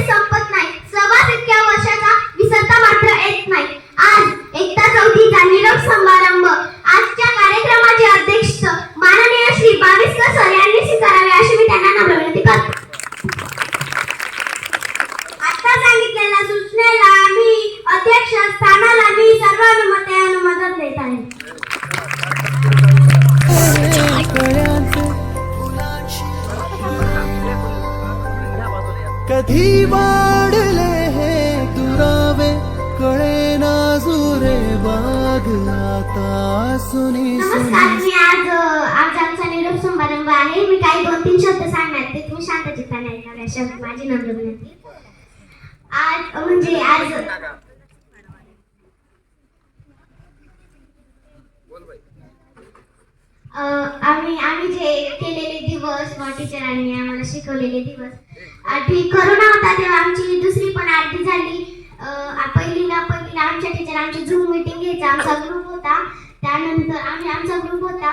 संपत नाही, सहवास इतक्या वर्षाचा विसरता मात्र येत नाही. आज एकता चौथीचा निरोप समारंभ आजच्या कार्यक्रमाचे अध्यक्ष माननीय श्री बाविस्कर सर यांनी स्वीकारावे अशी मी त्यांना नम्र विनंती करतो. आता सांगितलेल्या सूचनेला मी अध्यक्ष स्थानाला मी सर्वानुमते अनुमोदन देत आहे. कधी वाढले हे दुरावे कळे ना जुरे बाग आता सुनी नमस्कार, मी आज आमचा निरोप समारंभ आहे. मी काही 2-3 शब्द सांगणार ते तुम्ही शांत चित्ताने ऐकावे अशी माझी नम्र विनंती. आज आम्ही जे केलेले दिवस व टीचरांनी आम्हाला शिकवलेले दिवस, आठवी करोना होता तेव्हा आमची दुसरी पण आरती झाली. पहिलीला आमच्या टीचर आमची झूम मीटिंग घ्यायचा आमचा ग्रुप होता. त्यानंतर आमचा ग्रुप होता.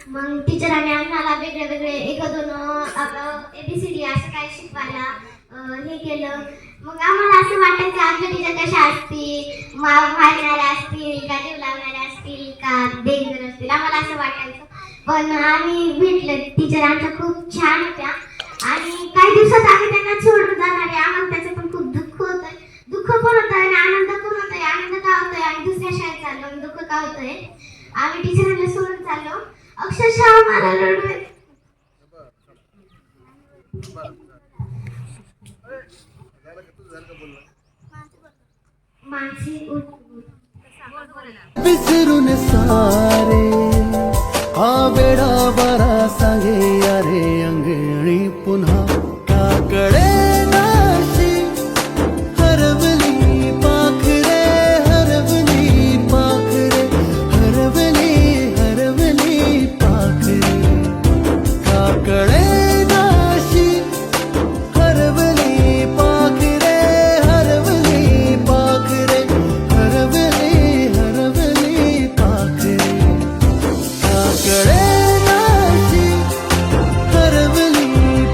मग टीचरांनी आम्हाला वेगळे 1-2 ABCD असं काय शिकवायला हे केलं. मग आम्हाला असं वाटायचं आमच्या टीचर कशा असतील, मारणाऱ्या असतील का जीव लावणाऱ्या असतील का डेंजर असतील, आम्हाला असं वाटायचं. पण आम्ही भेटलं, टीचर आमच्या खूप छान होत्या आणि काही दिवसात आम्ही त्यांना सोडून जाणार आहे. आम्हाला त्याचं पण खूप दुःख पण होतंय आणि आनंद पण होतोय. आनंद का होतोय आम्ही दुसऱ्या शाळेत चाललो आणि दुःख का होतंय आम्ही टीचरांना सोडून चाललो. अक्षरशः मला रडू येतं. विसरून सारे हा वेडा बरा सांगे अरे अंगणी पुन्हा का कळे नाशी हरवली पाखरे हरवली पाखरे हरवली पाखरे का कळे नाशी हरवली पाखरे हरवली पाखरे हरवली पाखरे का कळे नाशी हरवली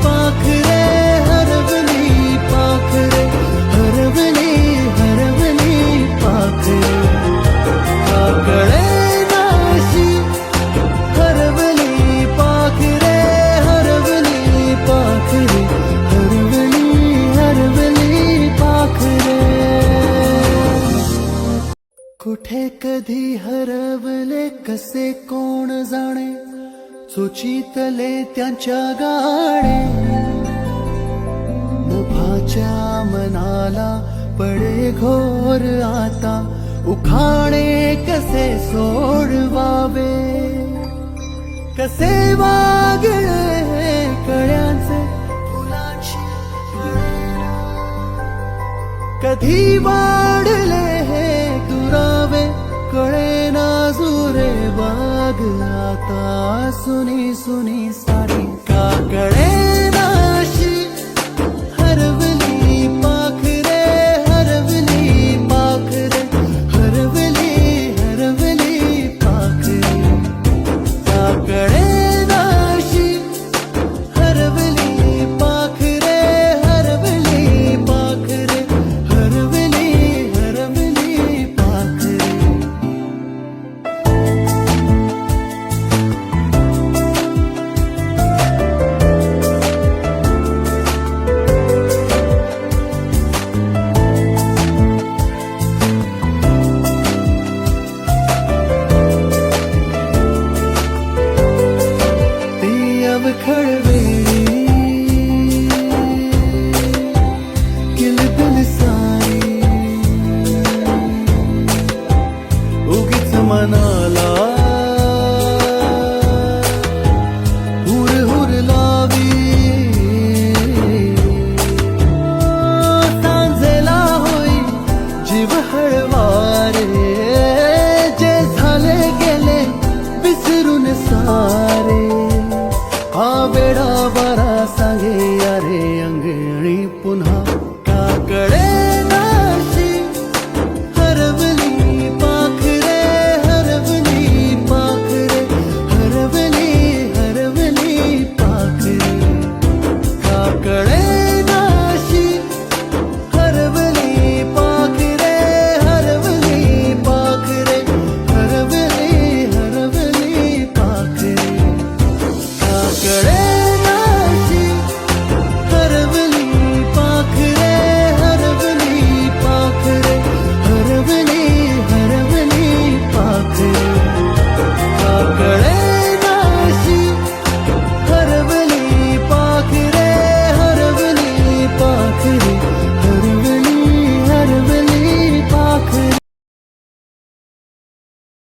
पाखरे हरवली पाखरे हरवली पाखरे का कळे नाशी हरवली पाखरे हरवली पाखरे हरवली पाखरे. कुठे कधी हरवले कसे कोण जाणे सुचितले त्यांच्या गाणे मुभाच्या मनाला पडे घोर आता उखाणे कसे सोडवावे कसे वागळे कळ्यांचे फुलाची कधी वाढले हे दुरावे कळे ना जुरे बाग आता सुनी सारी का कळे नाशी हरवली पाखरे हरवली पाखरे हरवली पाखरे का कळे नाशी हरवली पाखरे हरवली पाखरे हरवली पाखरे. ती अवखळ वेळी किलबिल सारी उगीच मना